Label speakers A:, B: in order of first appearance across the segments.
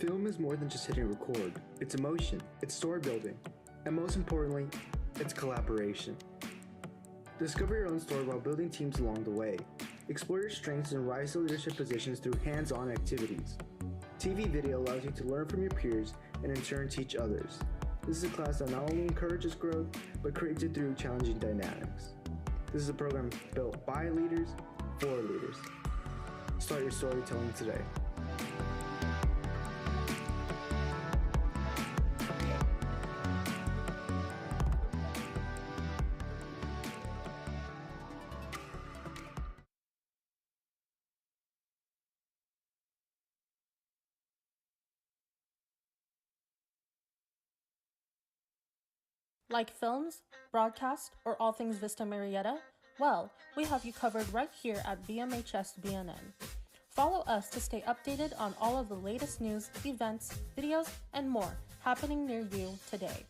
A: Film is more than just hitting record. It's emotion, it's story building, and most importantly, it's collaboration. Discover your own story while building teams along the way. Explore your strengths and rise to leadership positions through hands-on activities. TV video allows you to learn from your peers and in turn teach others. This is a class that not only encourages growth, but creates it through challenging dynamics. This is a program built by leaders, for leaders. Start your storytelling today.
B: Like films, broadcast, or all things Vista Murrieta? Well, we have you covered right here at VMHS BNN. Follow us to stay updated on all of the latest news, events, videos, and more happening near you today.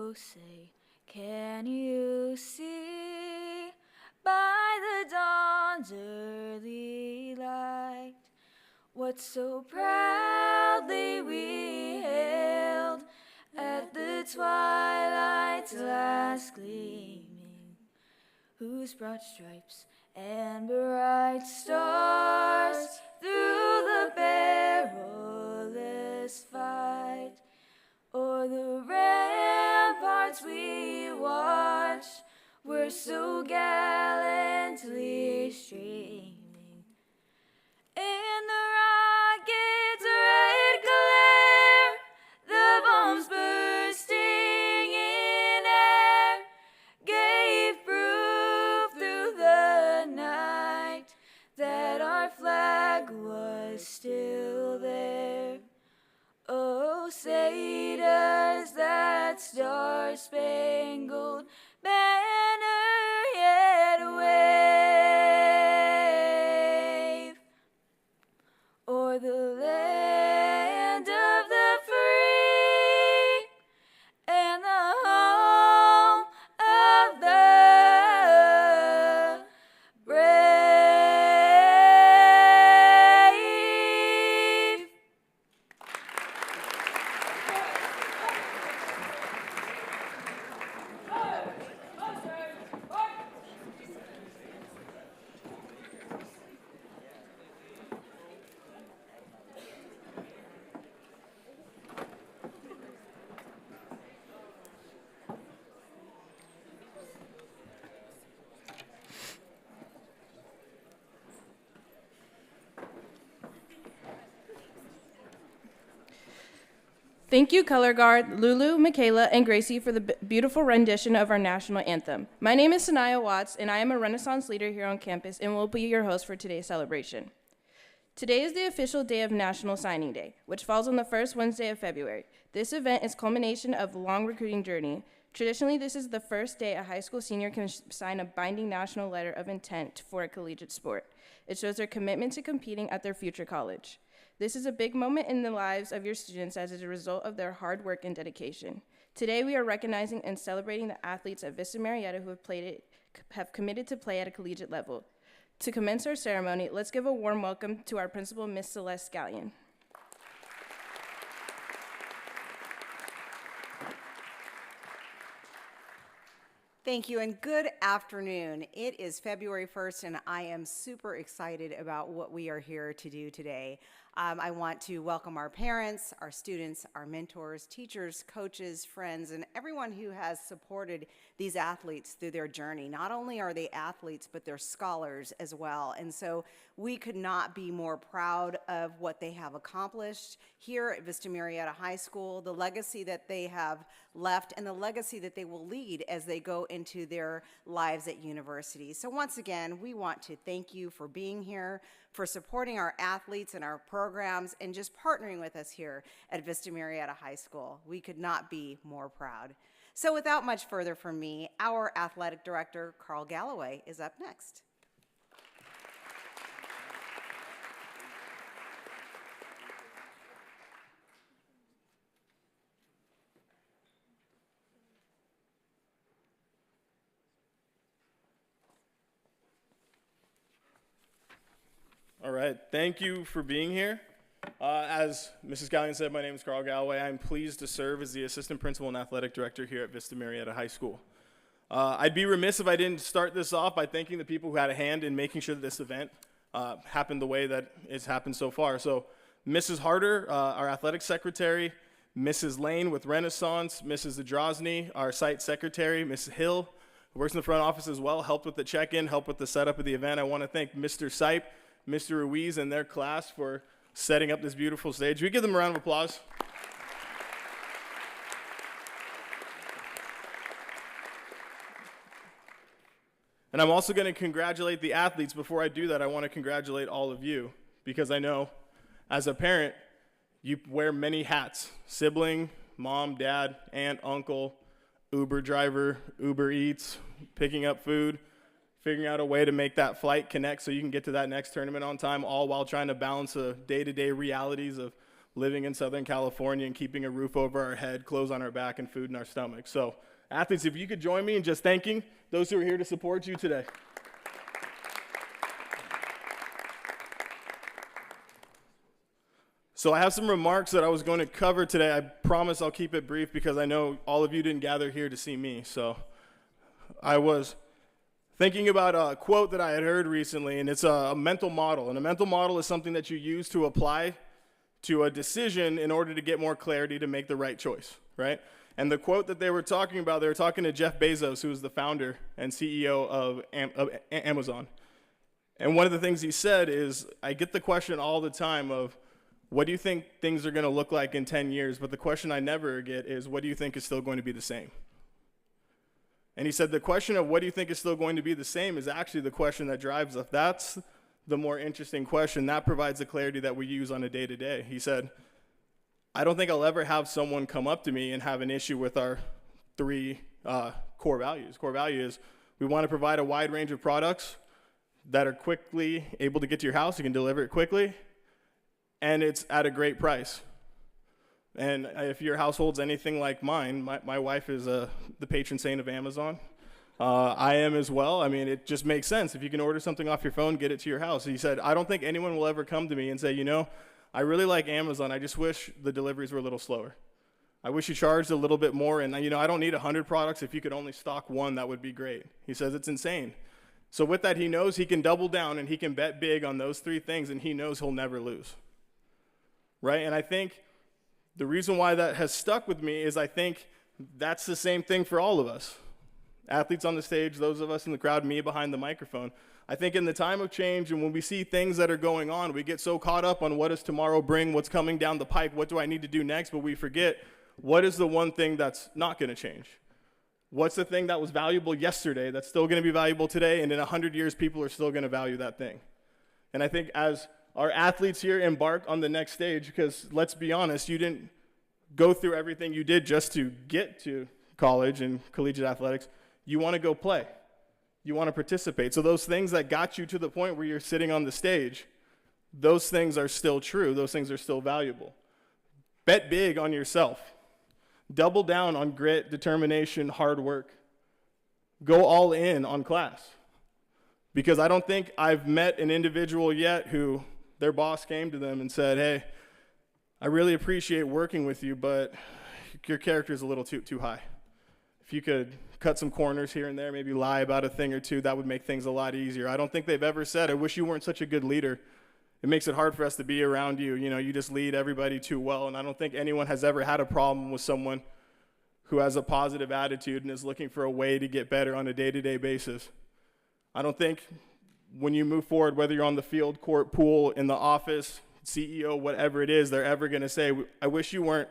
C: Oh, say, can you see by the dawn's early light what so proudly we hailed at the twilight's last gleaming, whose broad stripes and bright stars through the perilous fight o'er the ramparts we watched were so gallantly streaming. In the rocket's red glare, the bombs bursting in air gave proof through the night that our flag was still there. Oh, say does that star-spangled banner yet wave o'er the land of the free and the home of the brave.
D: Thank you, Color Guard, Lulu, Michaela, and Gracie for the beautiful rendition of our national anthem. My name is Sanaya Watts, and I am a Renaissance leader here on campus and will be your host for today's celebration. Today is the official day of National Signing Day, which falls on the first Wednesday of February. This event is culmination of a long recruiting journey. Traditionally, this is the first day a high school senior can sign a binding national letter of intent for a collegiate sport. It shows their commitment to competing at their future college. This is a big moment in the lives of your students as a result of their hard work and dedication. Today, we are recognizing and celebrating the athletes at Vista Murrieta who have committed to play at a collegiate level. To commence our ceremony, let's give a warm welcome to our principal, Miss Celeste Scallion.
E: Thank you, and good afternoon. It is February 1st, and I am super excited about what we are here to do today. I want to welcome our parents, our students, our mentors, teachers, coaches, friends, and everyone who has supported these athletes through their journey. Not only are they athletes, but they're scholars as well. And so we could not be more proud of what they have accomplished here at Vista Murrieta High School, the legacy that they have left, and the legacy that they will lead as they go into their lives at university. So once again, we want to thank you for being here, for supporting our athletes and our programs, and just partnering with us here at Vista Murrieta High School. We could not be more proud. So without much further from me, our athletic director, Carl Galloway, is up next.
F: All right, thank you for being here. As Mrs. Gallion said, my name is Carl Galloway. I'm pleased to serve as the Assistant Principal and Athletic Director here at Vista Murrieta High School. I'd be remiss if I didn't start this off by thanking the people who had a hand in making sure that this event happened the way that it's happened so far. So Mrs. Harder, our Athletic Secretary, Mrs. Lane with Renaissance, Mrs. Zadrozny, our Site Secretary, Mrs. Hill, who works in the front office as well, helped with the check-in, helped with the setup of the event. I want to thank Mr. Sipe, Mr. Ruiz, and their class for setting up this beautiful stage. We give them a round of applause. And I'm also going to congratulate the athletes. Before I do that, I want to congratulate all of you, because I know as a parent, you wear many hats: sibling, mom, dad, aunt, uncle, Uber driver, Uber Eats, picking up food, figuring out a way to make that flight connect so you can get to that next tournament on time, all while trying to balance the day-to-day realities of living in Southern California and keeping a roof over our head, clothes on our back, and food in our stomach. So athletes, if you could join me in just thanking those who are here to support you today. So I have some remarks that I was going to cover today. I promise I'll keep it brief because I know all of you didn't gather here to see me. So I was thinking about a quote that I had heard recently, and it's a mental model. And a mental model is something that you use to apply to a decision in order to get more clarity to make the right choice, right? And the quote that they were talking about, they were talking to Jeff Bezos, who is the founder and CEO of Amazon. And one of the things he said is, I get the question all the time of, what do you think things are going to look like in 10 years? But the question I never get is, what do you think is still going to be the same? And he said the question of what do you think is still going to be the same is actually the question that drives us. That's the more interesting question. That provides the clarity that we use on a day-to-day. He said, I don't think I'll ever have someone come up to me and have an issue with our three core values. Core value is we want to provide a wide range of products that are quickly able to get to your house. You can deliver it quickly. And it's at a great price. And if your household's anything like mine, my wife is the patron saint of Amazon. I am as well. I mean, it just makes sense. If you can order something off your phone, get it to your house. He said, I don't think anyone will ever come to me and say, you know, I really like Amazon. I just wish the deliveries were a little slower. I wish you charged a little bit more. And, you know, I don't need 100 products. If you could only stock one, that would be great. He says it's insane. So with that, he knows he can double down and he can bet big on those three things, and he knows he'll never lose. Right? And I think the reason why that has stuck with me is I think that's the same thing for all of us. Athletes on the stage, those of us in the crowd, me behind the microphone. I think in the time of change and when we see things that are going on, we get so caught up on what does tomorrow bring, what's coming down the pipe, what do I need to do next, but we forget what is the one thing that's not going to change. What's the thing that was valuable yesterday that's still going to be valuable today, and in 100 years people are still going to value that thing. And I think as our athletes here embark on the next stage, because let's be honest, you didn't go through everything you did just to get to college and collegiate athletics. You want to go play. You want to participate. So those things that got you to the point where you're sitting on the stage, those things are still true. Those things are still valuable. Bet big on yourself. Double down on grit, determination, hard work. Go all in on class. Because I don't think I've met an individual yet who their boss came to them and said, hey, I really appreciate working with you, but your character is a little too high. If you could cut some corners here and there, maybe lie about a thing or two, that would make things a lot easier. I don't think they've ever said, I wish you weren't such a good leader. It makes it hard for us to be around you. You know, you just lead everybody too well. And I don't think anyone has ever had a problem with someone who has a positive attitude and is looking for a way to get better on a day-to-day basis. I don't think when you move forward, whether you're on the field, court, pool, in the office, CEO, whatever it is, they're ever going to say, I wish you weren't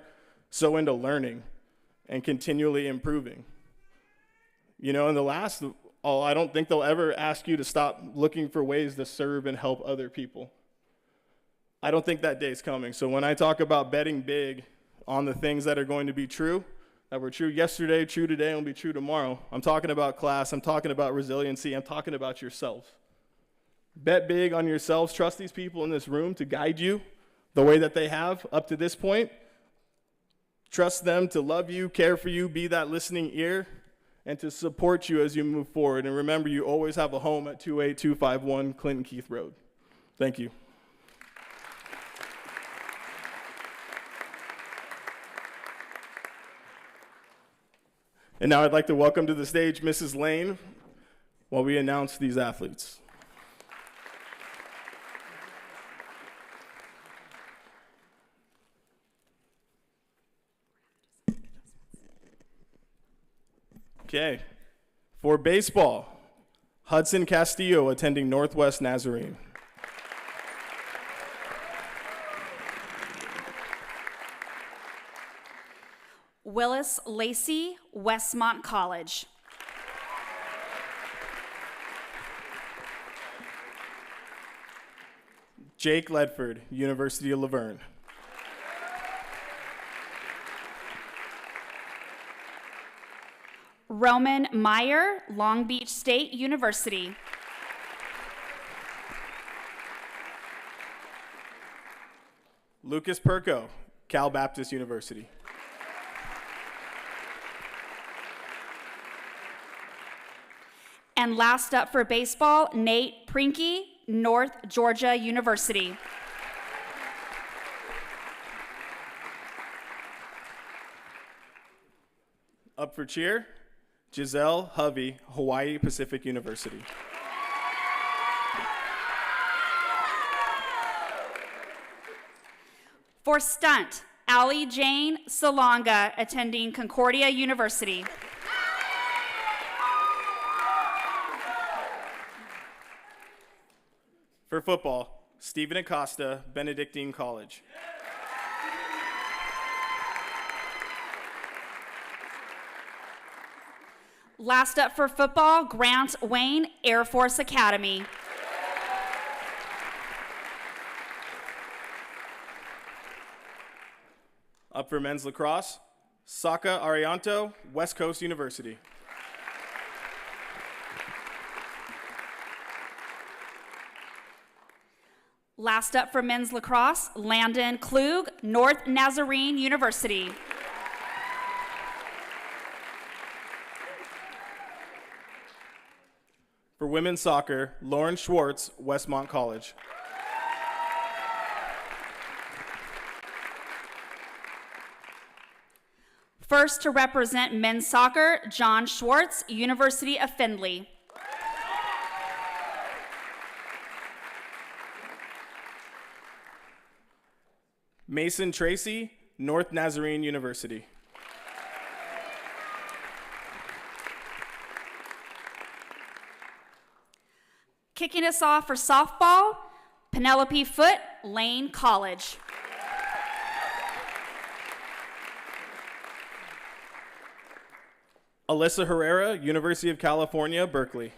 F: so into learning and continually improving. You know, and I don't think they'll ever ask you to stop looking for ways to serve and help other people. I don't think that day's coming. So when I talk about betting big on the things that are going to be true, that were true yesterday, true today, and will be true tomorrow, I'm talking about class, I'm talking about resiliency, I'm talking about yourself. Bet big on yourselves. Trust these people in this room to guide you the way that they have up to this point. Trust them to love you, care for you, be that listening ear, and to support you as you move forward. And remember, you always have a home at 28251 Clinton Keith Road. Thank you. And now I'd like to welcome to the stage Mrs. Lane while we announce these athletes. Okay, for baseball, Hudson Castillo attending Northwest Nazarene.
C: Willis Lacey, Westmont College.
F: Jake Ledford, University of Laverne.
C: Roman Meyer, Long Beach State University.
F: Lucas Perko, Cal Baptist University.
C: And last up for baseball, Nate Prinky, North Georgia University.
F: Up for cheer, Giselle Hovey, Hawaii Pacific University.
C: For stunt, Allie Jane Salonga, attending Concordia University.
F: For football, Stephen Acosta, Benedictine College.
C: Last up for football, Grant Wayne, Air Force Academy.
F: Up for men's lacrosse, Saka Arianto, West Coast University.
C: Last up for men's lacrosse, Landon Klug, North Nazarene University.
F: For women's soccer, Lauren Schwartz, Westmont College.
C: First to represent men's soccer, John Schwartz, University of Findlay.
F: Mason Tracy, North Nazarene University.
C: Kicking us off for softball, Penelope Foote, Lane College.
F: Alyssa Herrera, University of California, Berkeley.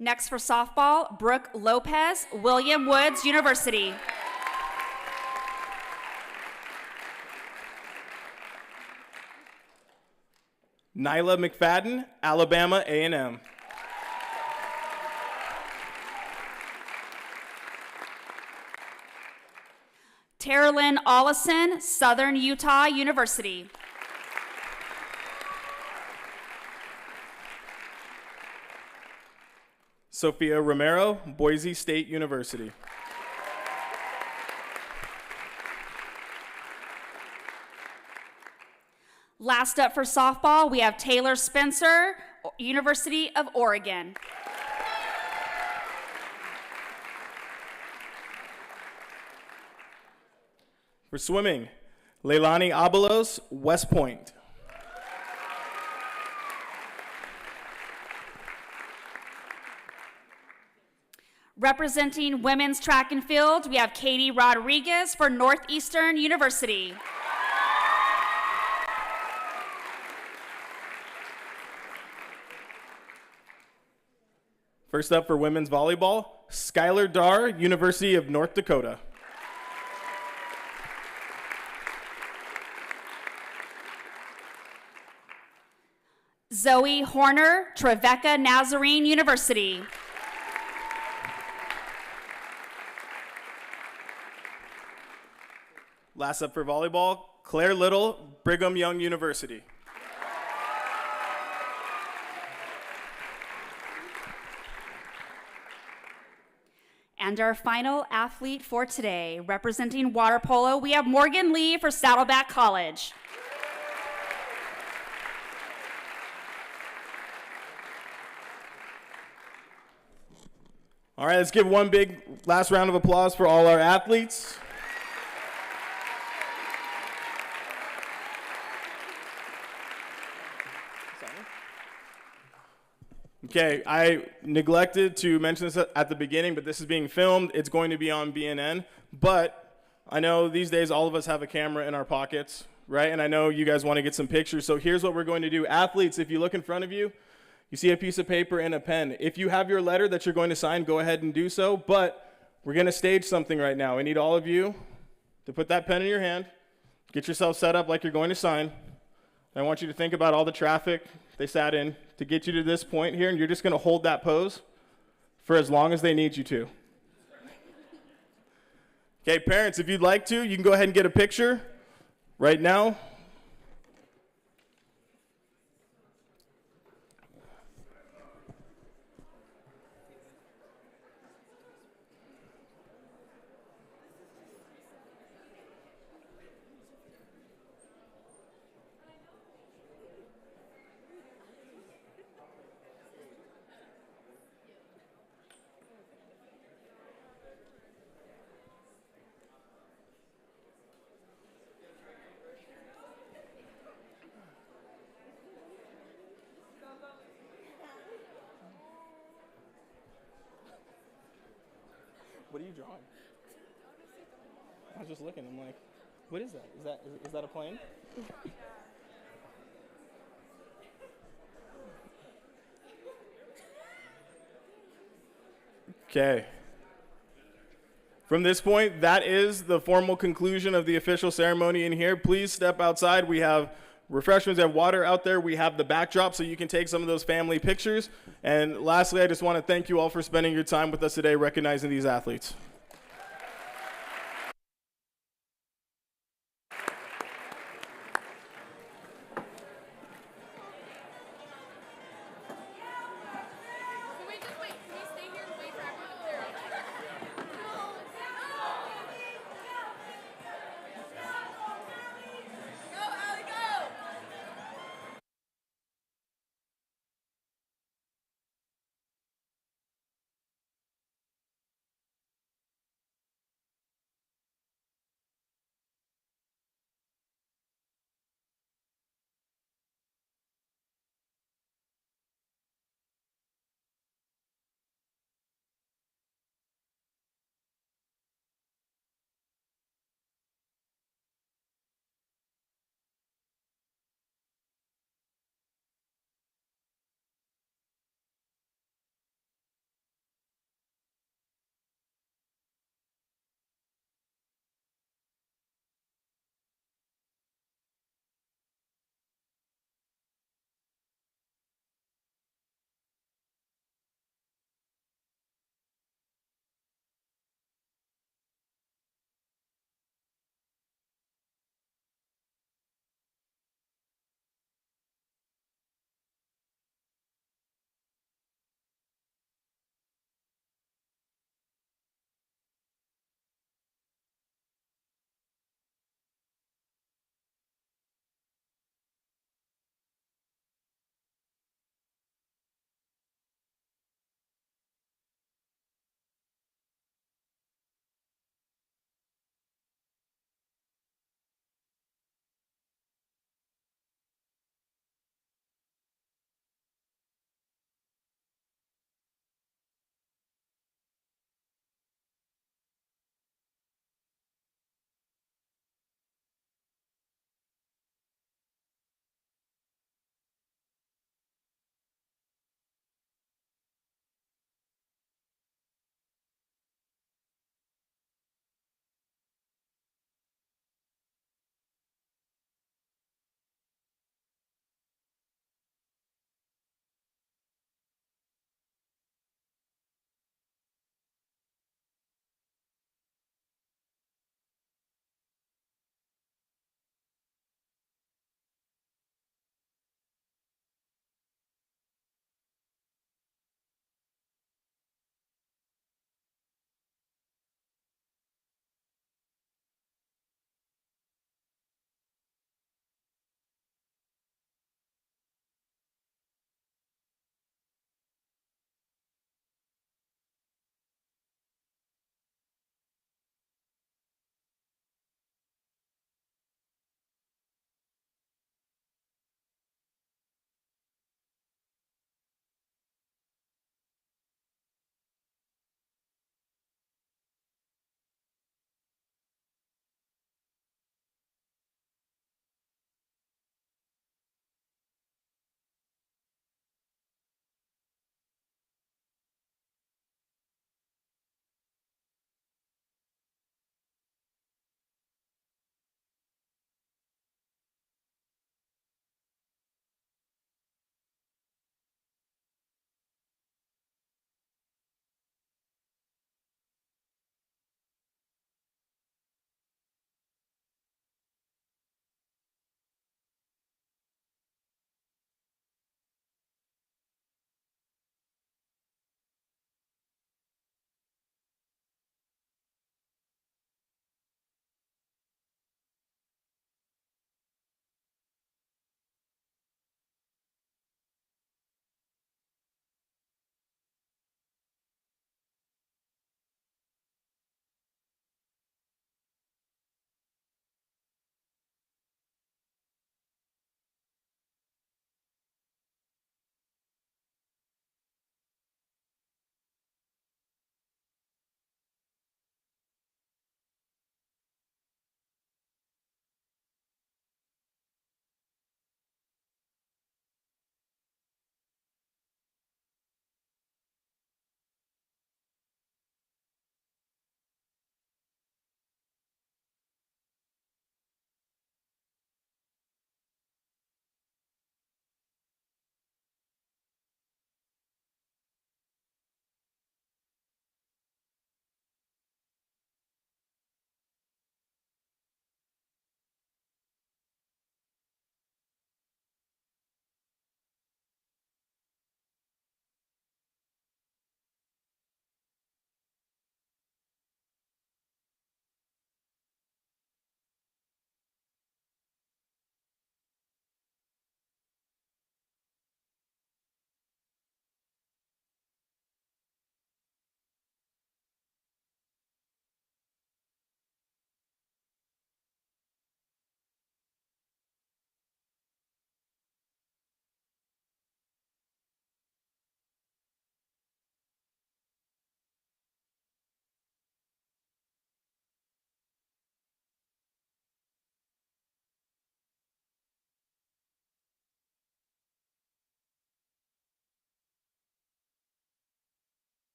C: Next for softball, Brooke Lopez, William Woods University.
F: Nyla McFadden, Alabama A&M.
C: Terrelyn Ollison, Southern Utah University.
F: Sophia Romero, Boise State University.
C: Last up for softball, we have Taylor Spencer, University of Oregon.
F: For swimming, Leilani Abelos, West Point.
C: Representing women's track and field, we have Katie Rodriguez for Northeastern University.
F: First up for women's volleyball, Skylar Dar, University of North Dakota.
C: Zoe Horner, Trevecca Nazarene University.
F: Last up for volleyball, Claire Little, Brigham Young University.
C: And our final athlete for today, representing water polo, we have Morgan Lee for Saddleback College.
F: All right, let's give one big last round of applause for all our athletes. Okay, I neglected to mention this at the beginning, but this is being filmed. It's going to be on BNN, but I know these days all of us have a camera in our pockets, right? And I know you guys want to get some pictures, so here's what we're going to do. Athletes, if you look in front of you, you see a piece of paper and a pen. If you have your letter that you're going to sign, go ahead and do so, but we're going to stage something right now. I need all of you to put that pen in your hand, get yourself set up like you're going to sign. I want you to think about all the traffic they sat in to get you to this point here, and you're just going to hold that pose for as long as they need you to. Okay, parents, if you'd like to, you can go ahead and get a picture right now. What are you drawing? I was just looking. I'm like, what is that? Is that a plane? Okay. From this point, that is the formal conclusion of the official ceremony in here. Please step outside. We have refreshments and water out there. We have the backdrop so you can take some of those family pictures. And lastly, I just want to thank you all for spending your time with us today recognizing these athletes.